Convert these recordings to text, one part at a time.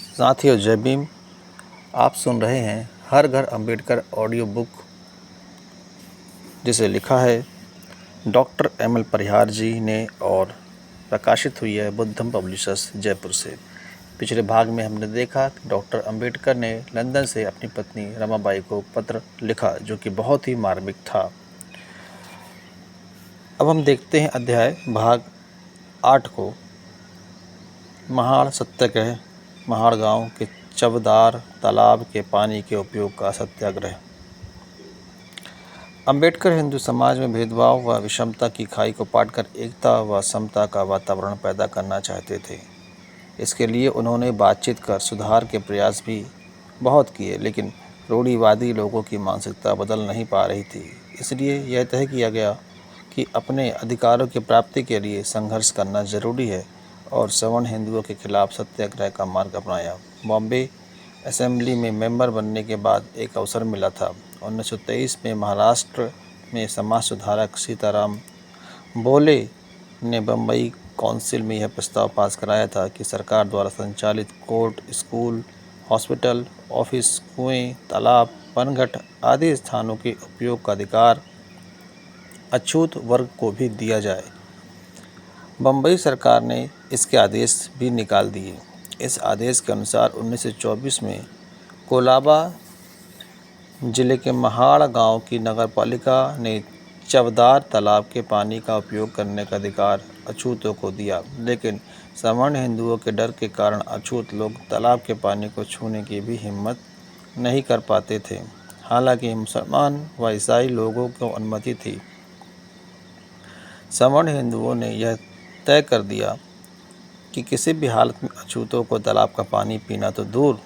साथियों जय भीम। आप सुन रहे हैं हर घर अंबेडकर ऑडियो बुक, जिसे लिखा है डॉक्टर एम.एल. परिहार जी ने और प्रकाशित हुई है बुद्धम पब्लिशर्स जयपुर से। पिछले भाग में हमने देखा कि डॉक्टर अंबेडकर ने लंदन से अपनी पत्नी रमाबाई को पत्र लिखा, जो कि बहुत ही मार्मिक था। अब हम देखते हैं अध्याय भाग 8 को, महाड़ सत्याग्रह। महाड़ गांव के चवदार तालाब के पानी के उपयोग का सत्याग्रह। अंबेडकर हिंदू समाज में भेदभाव व विषमता की खाई को पाटकर एकता व समता का वातावरण पैदा करना चाहते थे। इसके लिए उन्होंने बातचीत कर सुधार के प्रयास भी बहुत किए, लेकिन रूढ़िवादी लोगों की मानसिकता बदल नहीं पा रही थी। इसलिए यह तय किया गया कि अपने अधिकारों की प्राप्ति के लिए संघर्ष करना जरूरी है और सवर्ण हिंदुओं के खिलाफ सत्याग्रह का मार्ग अपनाया। बॉम्बे असेंबली में मेंबर बनने के बाद एक अवसर मिला था। 1923 में महाराष्ट्र में समाज सुधारक सीताराम बोले ने बम्बई काउंसिल में यह प्रस्ताव पास कराया था कि सरकार द्वारा संचालित कोर्ट, स्कूल, हॉस्पिटल, ऑफिस, कुएं, तालाब, पनघट आदि स्थानों के उपयोग का अधिकार अछूत वर्ग को भी दिया जाए। बम्बई सरकार ने इसके आदेश भी निकाल दिए। इस आदेश के अनुसार 1924 में कोलाबा जिले के महाड़ गांव की नगरपालिका ने चवदार तालाब के पानी का उपयोग करने का अधिकार अछूतों को दिया, लेकिन सवर्ण हिंदुओं के डर के कारण अछूत लोग तालाब के पानी को छूने की भी हिम्मत नहीं कर पाते थे। हालांकि मुसलमान व ईसाई लोगों को अनुमति थी। सवर्ण हिंदुओं ने यह तय कर दिया कि किसी भी हालत में अछूतों को तालाब का पानी पीना तो दूर,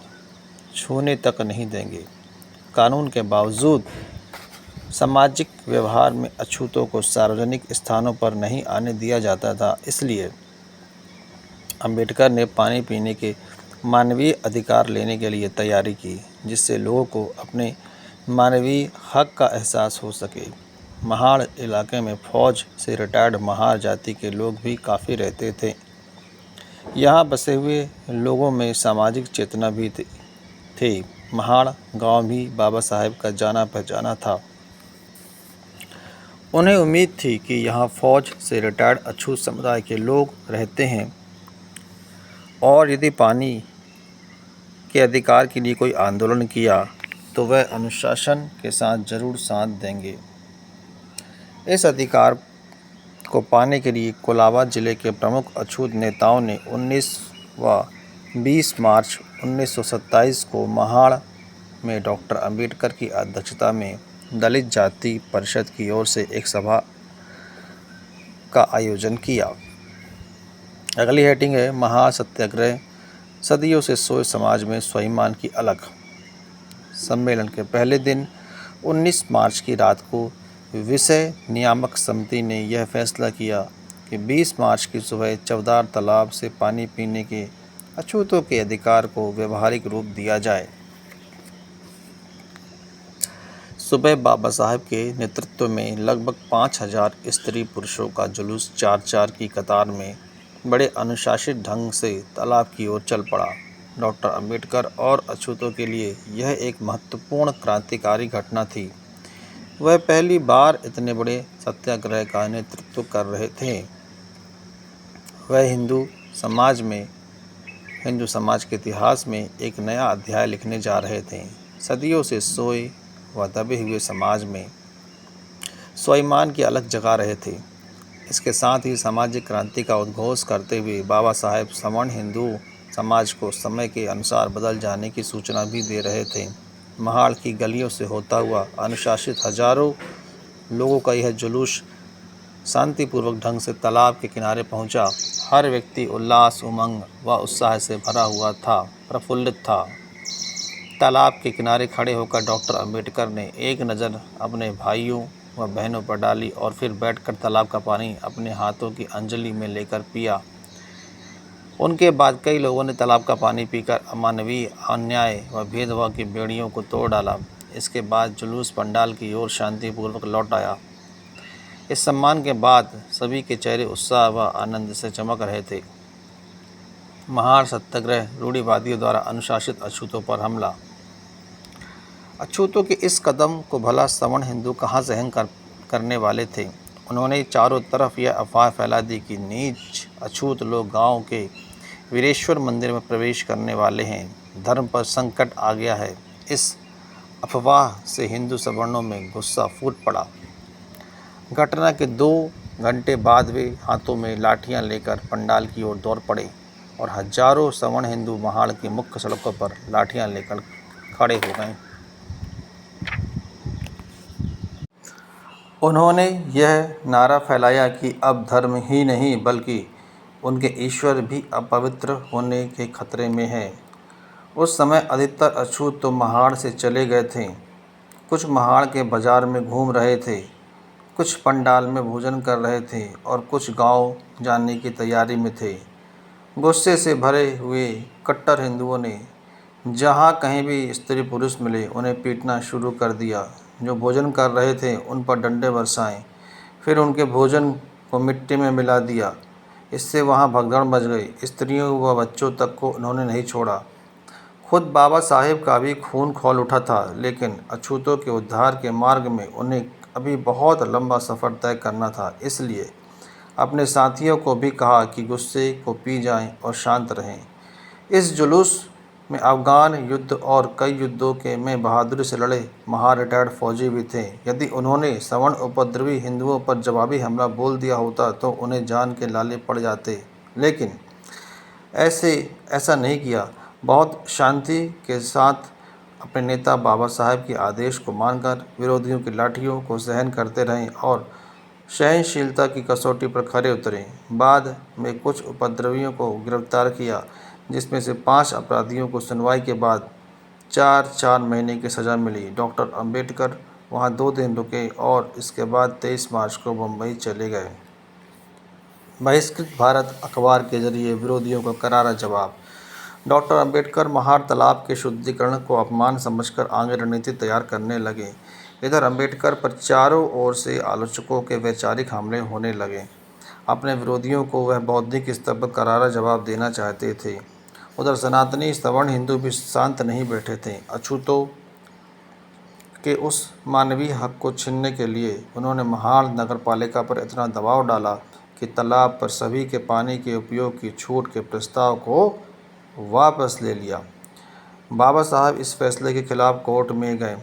छूने तक नहीं देंगे। कानून के बावजूद सामाजिक व्यवहार में अछूतों को सार्वजनिक स्थानों पर नहीं आने दिया जाता था। इसलिए अंबेडकर ने पानी पीने के मानवीय अधिकार लेने के लिए तैयारी की, जिससे लोगों को अपने मानवीय हक का एहसास हो सके। महाड़ इलाके में फौज से रिटायर्ड महार जाति के लोग भी काफ़ी रहते थे। यहाँ बसे हुए लोगों में सामाजिक चेतना भी थी। महाड़ गांव भी बाबा साहेब का जाना पहचाना था। उन्हें उम्मीद थी कि यहाँ फौज से रिटायर्ड अछूत समुदाय के लोग रहते हैं और यदि पानी के अधिकार के लिए कोई आंदोलन किया तो वह अनुशासन के साथ जरूर साथ देंगे। इस अधिकार को पाने के लिए कोलाबा जिले के प्रमुख अछूत नेताओं ने 19 व 20 मार्च 1927 को महाड़ में डॉक्टर अंबेडकर की अध्यक्षता में दलित जाति परिषद की ओर से एक सभा का आयोजन किया। अगली हेडिंग है महाड़ सत्याग्रह, सदियों से सोए समाज में स्वाभिमान की अलग। सम्मेलन के पहले दिन 19 मार्च की रात को विषय नियामक समिति ने यह फैसला किया कि 20 मार्च की सुबह चवदार तालाब से पानी पीने के अछूतों के अधिकार को व्यवहारिक रूप दिया जाए। सुबह बाबा साहेब के नेतृत्व में लगभग 5000 स्त्री पुरुषों का जुलूस 4-4 की कतार में बड़े अनुशासित ढंग से तालाब की ओर चल पड़ा। डॉक्टर अंबेडकर और अछूतों के लिए यह एक महत्वपूर्ण क्रांतिकारी घटना थी। वह पहली बार इतने बड़े सत्याग्रह का नेतृत्व कर रहे थे। वह हिंदू समाज के इतिहास में एक नया अध्याय लिखने जा रहे थे। सदियों से सोए व दबे हुए समाज में स्वाभिमान की अलग जगा रहे थे। इसके साथ ही सामाजिक क्रांति का उद्घोष करते हुए बाबा साहेब सवर्ण हिंदू समाज को समय के अनुसार बदल जाने की सूचना भी दे रहे थे। महाड़ की गलियों से होता हुआ अनुशासित हजारों लोगों का यह जुलूस शांतिपूर्वक ढंग से तालाब के किनारे पहुंचा। हर व्यक्ति उल्लास, उमंग व उत्साह से भरा हुआ था, प्रफुल्लित था। तालाब के किनारे खड़े होकर डॉक्टर अंबेडकर ने एक नज़र अपने भाइयों व बहनों पर डाली और फिर बैठकर तालाब का पानी अपने हाथों की अंजलि में लेकर पिया। उनके बाद कई लोगों ने तालाब का पानी पीकर अमानवीय अन्याय व भेदभाव की बेड़ियों को तोड़ डाला। इसके बाद जुलूस पंडाल की ओर शांतिपूर्वक लौट आया। इस सम्मान के बाद सभी के चेहरे उत्साह व आनंद से चमक रहे थे। महार सत्याग्रह, रूढ़िवादियों द्वारा अनुशासित अछूतों पर हमला। अछूतों के इस कदम को भला सवर्ण हिंदू कहाँ सहन करने वाले थे। उन्होंने चारों तरफ यह अफवाह फैला दी कि नीच अछूत लोग गांव के वीरेश्वर मंदिर में प्रवेश करने वाले हैं, धर्म पर संकट आ गया है। इस अफवाह से हिंदू सवर्णों में गुस्सा फूट पड़ा। घटना के 2 घंटे बाद वे हाथों में लाठियां लेकर पंडाल की ओर दौड़ पड़े और हजारों सवर्ण हिंदू महाड़ की मुख्य सड़कों पर लाठियां लेकर खड़े हो गए। उन्होंने यह नारा फैलाया कि अब धर्म ही नहीं बल्कि उनके ईश्वर भी अपवित्र होने के खतरे में है। उस समय अधिकतर अछूत तो महाड़ से चले गए थे। कुछ महाड़ के बाजार में घूम रहे थे, कुछ पंडाल में भोजन कर रहे थे और कुछ गांव जाने की तैयारी में थे। गुस्से से भरे हुए कट्टर हिंदुओं ने जहां कहीं भी स्त्री पुरुष मिले उन्हें पीटना शुरू कर दिया। जो भोजन कर रहे थे उन पर डंडे बरसाए, फिर उनके भोजन को मिट्टी में मिला दिया। इससे वहां भगदड़ मच गई। स्त्रियों व बच्चों तक को उन्होंने नहीं छोड़ा। खुद बाबा साहेब का भी खून खौल उठा था, लेकिन अछूतों के उद्धार के मार्ग में उन्हें अभी बहुत लंबा सफ़र तय करना था। इसलिए अपने साथियों को भी कहा कि गुस्से को पी जाएं और शांत रहें। इस जुलूस में अफगान युद्ध और कई युद्धों के में बहादुरी से लड़े महार रिटायर्ड फौजी भी थे। यदि उन्होंने सवर्ण उपद्रवी हिंदुओं पर जवाबी हमला बोल दिया होता तो उन्हें जान के लाले पड़ जाते, लेकिन ऐसा नहीं किया। बहुत शांति के साथ अपने नेता बाबा साहेब के आदेश को मानकर विरोधियों की लाठियों को सहन करते रहें और सहनशीलता की कसौटी पर खरे उतरे। बाद में कुछ उपद्रवियों को गिरफ्तार किया, जिसमें से 5 अपराधियों को सुनवाई के बाद 4-4 महीने की सज़ा मिली। डॉक्टर अंबेडकर वहां 2 दिन रुके और इसके बाद 23 मार्च को मुंबई चले गए। बहिष्कृत भारत अखबार के जरिए विरोधियों का करारा जवाब। डॉक्टर अंबेडकर महार तालाब के शुद्धिकरण को अपमान समझकर आगे रणनीति तैयार करने लगे। इधर अंबेडकर पर चारों ओर से आलोचकों के वैचारिक हमले होने लगे। अपने विरोधियों को वह बौद्धिक स्तर पर करारा जवाब देना चाहते थे। उधर सनातनी सवर्ण हिंदू भी शांत नहीं बैठे थे। अछूतों के उस मानवीय हक को छीनने के लिए उन्होंने महाड़ नगरपालिका पर इतना दबाव डाला कि तालाब पर सभी के पानी के उपयोग की छूट के प्रस्ताव को वापस ले लिया। बाबा साहब इस फैसले के खिलाफ कोर्ट में गए।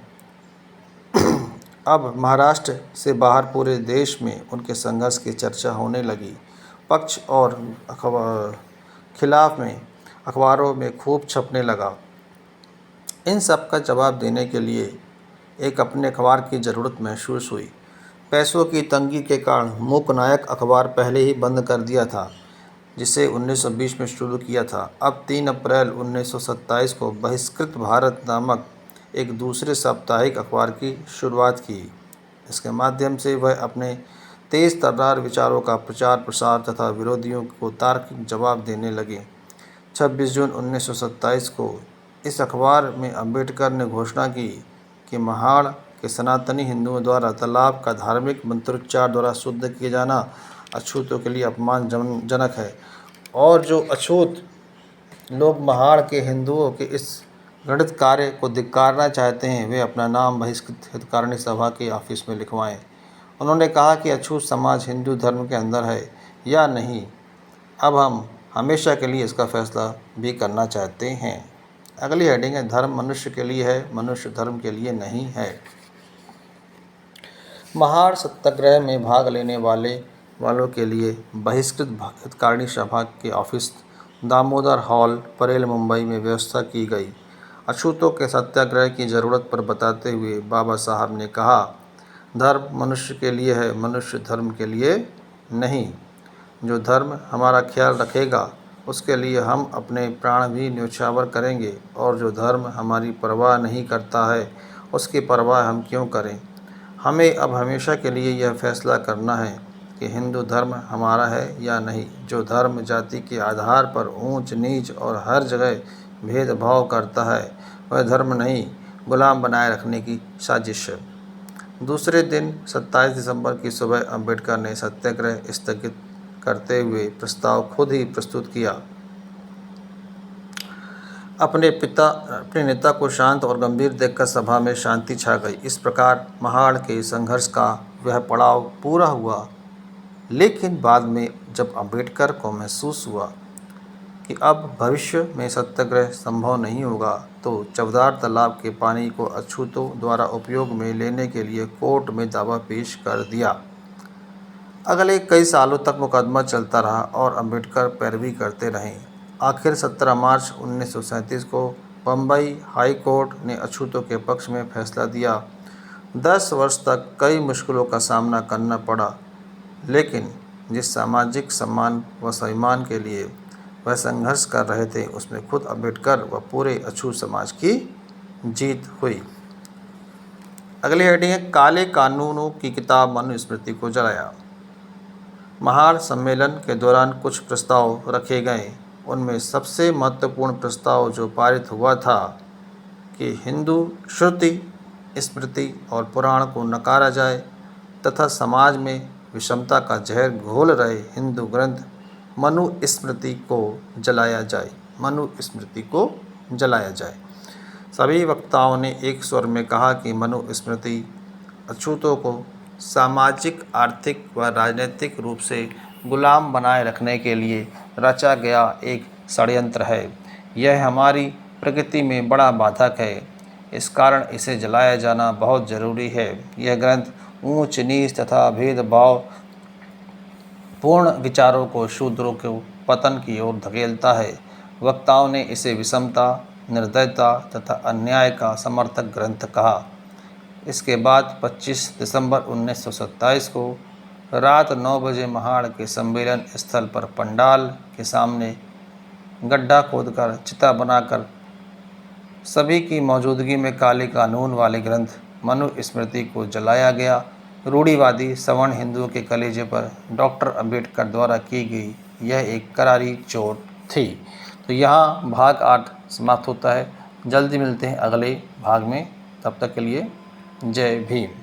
अब महाराष्ट्र से बाहर पूरे देश में उनके संघर्ष की चर्चा होने लगी। पक्ष और खिलाफ में अखबारों में खूब छपने लगा। इन सब का जवाब देने के लिए एक अपने अखबार की ज़रूरत महसूस हुई। पैसों की तंगी के कारण मूकनायक अखबार पहले ही बंद कर दिया था, जिसे 1920 में शुरू किया था। अब 3 अप्रैल 1927 को बहिष्कृत भारत नामक एक दूसरे साप्ताहिक अखबार की शुरुआत की। इसके माध्यम से वह अपने तेज तर्रार विचारों का प्रचार प्रसार तथा विरोधियों को तार्किक जवाब देने लगे। 26 जून 1927 को इस अखबार में अंबेडकर ने घोषणा की कि महाड़ के सनातनी हिंदुओं द्वारा तालाब का धार्मिक मंत्रोच्चार द्वारा शुद्ध किए जाना अछूतों के लिए अपमानजनक है और जो अछूत लोग महाड़ के हिंदुओं के इस घृणित कार्य को धिक्कारना चाहते हैं वे अपना नाम बहिष्कृत हितकारिणी सभा के ऑफिस में लिखवाएं। उन्होंने कहा कि अछूत समाज हिंदू धर्म के अंदर है या नहीं, अब हम हमेशा के लिए इसका फैसला भी करना चाहते हैं। अगली हेडिंग है, धर्म मनुष्य के लिए है, मनुष्य धर्म के लिए नहीं है। महाड़ सत्याग्रह में भाग लेने वालों के लिए बहिष्कृत हितकारिणी सभा के ऑफिस दामोदर हॉल, परेल, मुंबई में व्यवस्था की गई। अछूतों के सत्याग्रह की ज़रूरत पर बताते हुए बाबा साहब ने कहा, धर्म मनुष्य के लिए है, मनुष्य धर्म के लिए नहीं। जो धर्म हमारा ख्याल रखेगा उसके लिए हम अपने प्राण भी न्योछावर करेंगे और जो धर्म हमारी परवाह नहीं करता है उसकी परवाह हम क्यों करें। हमें अब हमेशा के लिए यह फैसला करना है कि हिंदू धर्म हमारा है या नहीं। जो धर्म जाति के आधार पर ऊंच नीच और हर जगह भेदभाव करता है वह धर्म नहीं, गुलाम बनाए रखने की साजिश है। दूसरे दिन 27 दिसंबर की सुबह अंबेडकर ने सत्याग्रह स्थगित करते हुए प्रस्ताव खुद ही प्रस्तुत किया। अपने नेता को शांत और गंभीर देखकर सभा में शांति छा गई। इस प्रकार महाड़ के संघर्ष का वह पड़ाव पूरा हुआ। लेकिन बाद में जब अम्बेडकर को महसूस हुआ कि अब भविष्य में सत्याग्रह संभव नहीं होगा, तो चवदार तालाब के पानी को अछूतों द्वारा उपयोग में लेने के लिए कोर्ट में दावा पेश कर दिया। अगले कई सालों तक मुकदमा चलता रहा और अम्बेडकर पैरवी करते रहे। आखिर 17 मार्च 1937 को बम्बई हाई कोर्ट ने अछूतों के पक्ष में फैसला दिया। 10 वर्ष तक कई मुश्किलों का सामना करना पड़ा, लेकिन जिस सामाजिक सम्मान व स्वाभिमान के लिए वह संघर्ष कर रहे थे, उसमें खुद अम्बेडकर व पूरे अछूत समाज की जीत हुई। अगली हेडिंग है काले कानूनों की किताब मनुस्मृति को जलाया। महाड़ सम्मेलन के दौरान कुछ प्रस्ताव रखे गए। उनमें सबसे महत्वपूर्ण प्रस्ताव जो पारित हुआ था कि हिंदू श्रुति, स्मृति और पुराण को नकारा जाए तथा समाज में विषमता का जहर घोल रहे हिंदू ग्रंथ मनुस्मृति को जलाया जाए। मनुस्मृति को जलाया जाए। सभी वक्ताओं ने एक स्वर में कहा कि मनुस्मृति अछूतों को सामाजिक, आर्थिक व राजनीतिक रूप से गुलाम बनाए रखने के लिए रचा गया एक षड्यंत्र है। यह हमारी प्रकृति में बड़ा बाधक है। इस कारण इसे जलाया जाना बहुत जरूरी है। यह ग्रंथ ऊंच नीच तथा भेदभाव पूर्ण विचारों को शूद्रों को पतन की ओर धकेलता है। वक्ताओं ने इसे विषमता, निर्दयता तथा अन्याय का समर्थक ग्रंथ कहा। इसके बाद 25 दिसंबर 1927 को रात 9 बजे महाड़ के सम्मेलन स्थल पर पंडाल के सामने गड्ढा खोदकर चिता बनाकर सभी की मौजूदगी में काले कानून वाले ग्रंथ मनुस्मृति को जलाया गया। रूढ़िवादी सवर्ण हिंदुओं के कलेजे पर डॉक्टर अम्बेडकर द्वारा की गई यह एक करारी चोट थी। तो यहाँ भाग 8 समाप्त होता है। जल्दी मिलते हैं अगले भाग में। तब तक के लिए जय भीम।